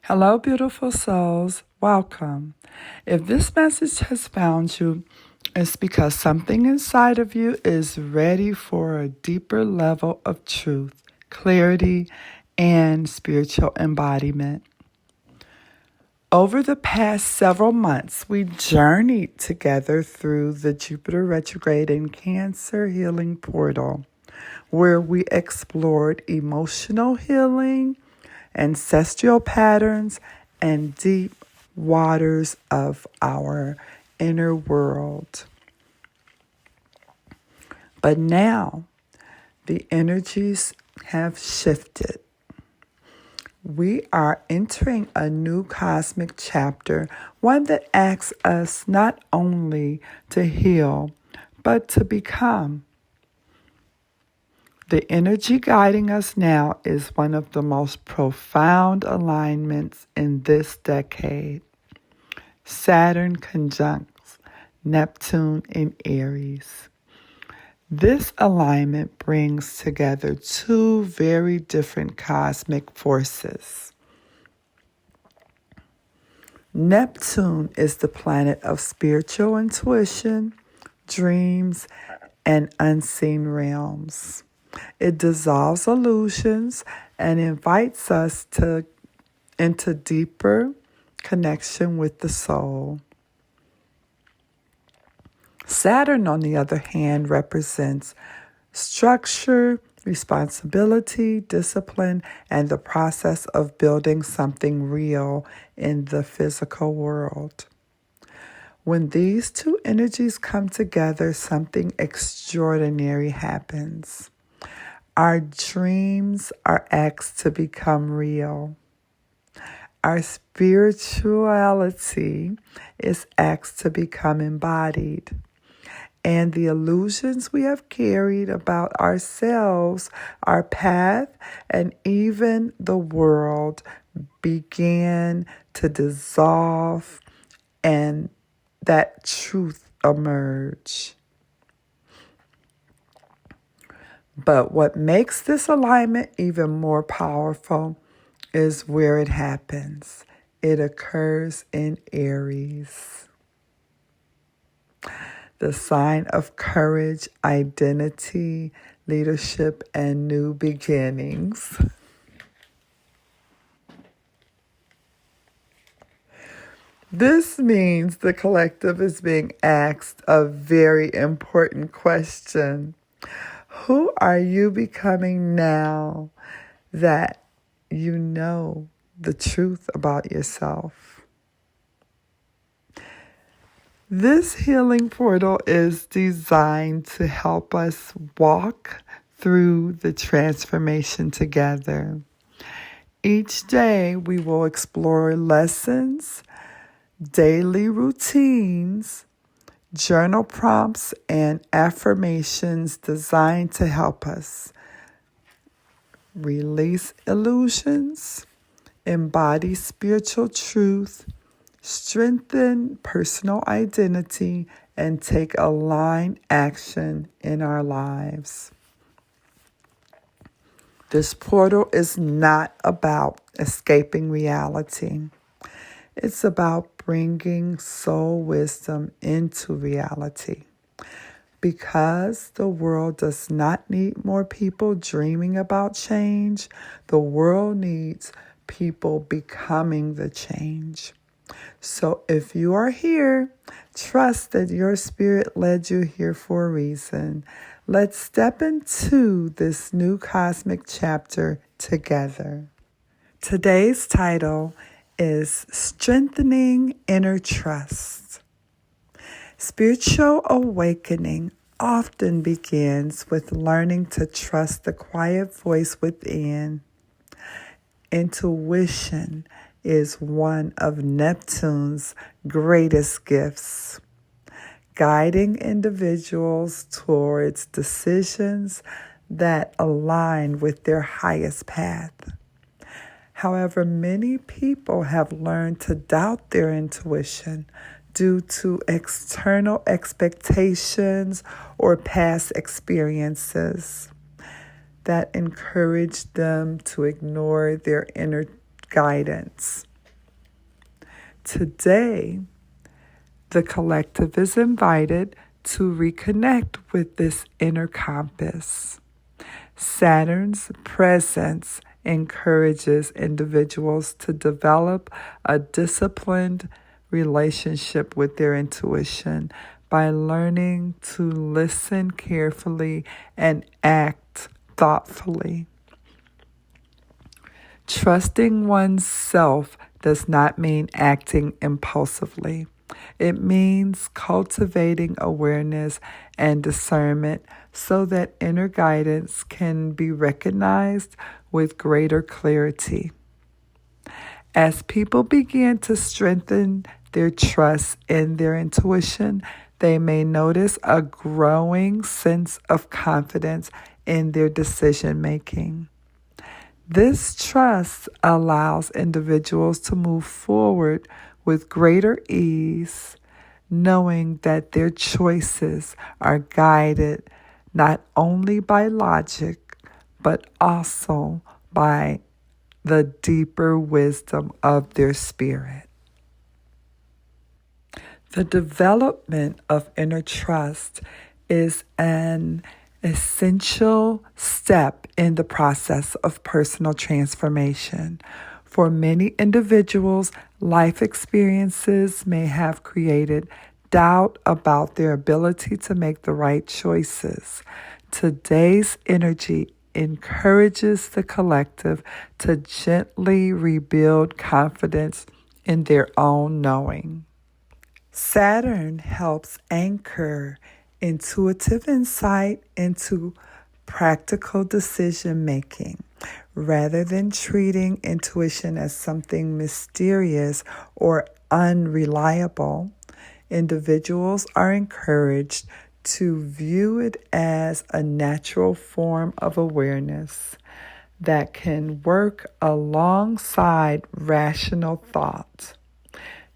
Hello, beautiful souls. Welcome. If this message has found you, it's because something inside of you is ready for a deeper level of truth, clarity, and spiritual embodiment. Over the past several months, we journeyed together through the Jupiter retrograde and Cancer healing portal, where we explored emotional healing, ancestral patterns, and deep waters of our inner world. But now the energies have shifted. We are entering a new cosmic chapter, one that asks us not only to heal, but to become. The energy guiding us now is one of the most profound alignments in this decade. Saturn conjuncts Neptune in Aries. This alignment brings together two very different cosmic forces. Neptune is the planet of spiritual intuition, dreams, and unseen realms. It dissolves illusions and invites us into deeper connection with the soul. Saturn, on the other hand, represents structure, responsibility, discipline, and the process of building something real in the physical world. When these two energies come together, something extraordinary happens. Our dreams are asked to become real. Our spirituality is asked to become embodied. And the illusions we have carried about ourselves, our path, and even the world began to dissolve and that truth emerge. But what makes this alignment even more powerful is where it happens. It occurs in Aries, the sign of courage, identity, leadership, and new beginnings. This means the collective is being asked a very important question. Who are you becoming now that you know the truth about yourself? This healing portal is designed to help us walk through the transformation together. Each day we will explore lessons, daily routines, journal prompts, and affirmations designed to help us release illusions, embody spiritual truth, strengthen personal identity, and take aligned action in our lives. This portal is not about escaping reality. It's about bringing soul wisdom into reality. Because the world does not need more people dreaming about change, the world needs people becoming the change. So if you are here, trust that your spirit led you here for a reason. Let's step into this new cosmic chapter together. Today's title is Strengthening Inner Trust. Spiritual awakening often begins with learning to trust the quiet voice within. Intuition is one of Neptune's greatest gifts, guiding individuals towards decisions that align with their highest path. However, many people have learned to doubt their intuition due to external expectations or past experiences that encourage them to ignore their inner guidance. Today, the collective is invited to reconnect with this inner compass. Saturn's presence encourages individuals to develop a disciplined relationship with their intuition by learning to listen carefully and act thoughtfully. Trusting oneself does not mean acting impulsively. It means cultivating awareness and discernment so that inner guidance can be recognized with greater clarity. As people begin to strengthen their trust in their intuition, they may notice a growing sense of confidence in their decision making. This trust allows individuals to move forward with greater ease, knowing that their choices are guided not only by logic, but also by the deeper wisdom of their spirit. The development of inner trust is an essential step in the process of personal transformation. For many individuals, life experiences may have created doubt about their ability to make the right choices. Today's energy encourages the collective to gently rebuild confidence in their own knowing. Saturn helps anchor intuitive insight into practical decision making. Rather than treating intuition as something mysterious or unreliable, individuals are encouraged to view it as a natural form of awareness that can work alongside rational thought.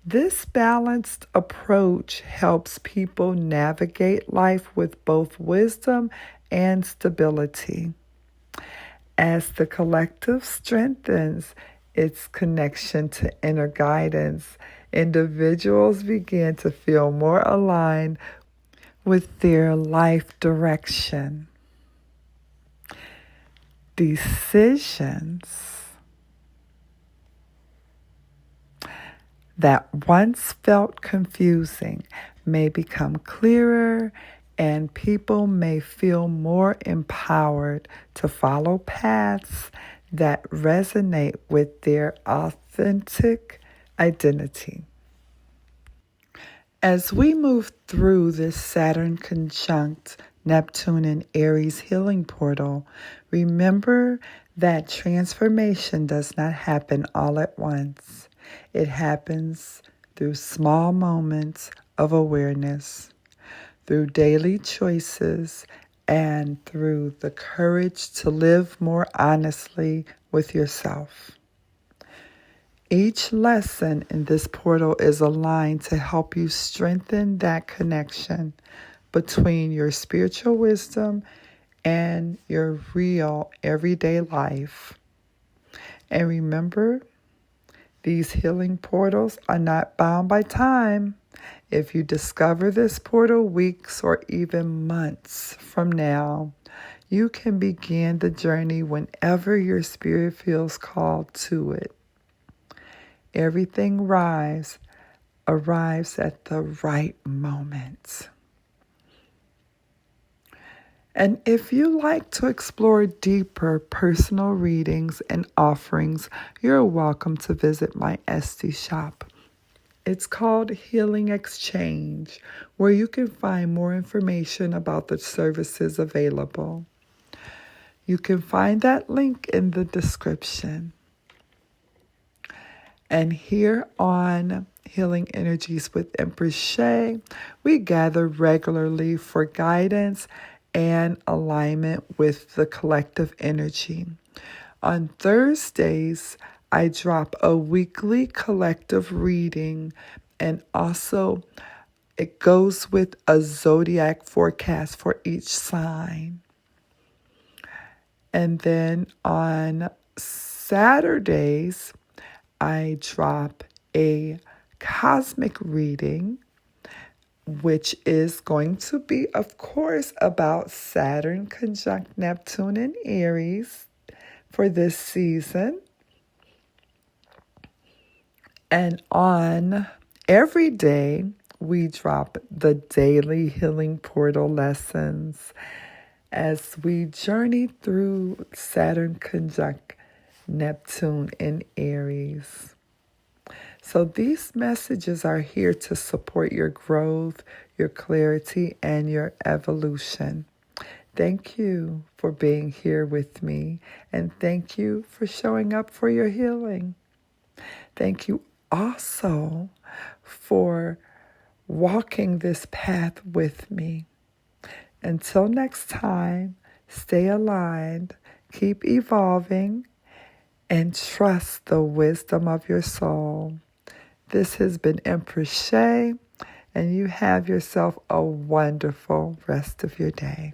This balanced approach helps people navigate life with both wisdom and stability. As the collective strengthens its connection to inner guidance, individuals begin to feel more aligned with their life direction. Decisions that once felt confusing may become clearer, and people may feel more empowered to follow paths that resonate with their authentic identity. As we move through this Saturn conjunct Neptune and Aries healing portal, remember that transformation does not happen all at once. It happens through small moments of awareness, through daily choices, and through the courage to live more honestly with yourself. Each lesson in this portal is aligned to help you strengthen that connection between your spiritual wisdom and your real everyday life. And remember, these healing portals are not bound by time. If you discover this portal weeks or even months from now, you can begin the journey whenever your spirit feels called to it. Everything arrives at the right moment. And if you like to explore deeper personal readings and offerings, you're welcome to visit my Etsy shop. It's called Healing Exchange, where you can find more information about the services available. You can find that link in the description. And here on Healing Energies with Empress Shay, we gather regularly for guidance and alignment with the collective energy. On Thursdays, I drop a weekly collective reading, and also it goes with a zodiac forecast for each sign. And then on Saturdays, I drop a cosmic reading, which is going to be, of course, about Saturn conjunct Neptune in Aries for this season. And on every day, we drop the daily healing portal lessons as we journey through Saturn conjunct Neptune in Aries. So these messages are here to support your growth, your clarity, and your evolution. Thank you for being here with me, and thank you for showing up for your healing. Thank you also for walking this path with me. Until next time, stay aligned, keep evolving, and trust the wisdom of your soul. This has been Empress Shay, and you have yourself a wonderful rest of your day.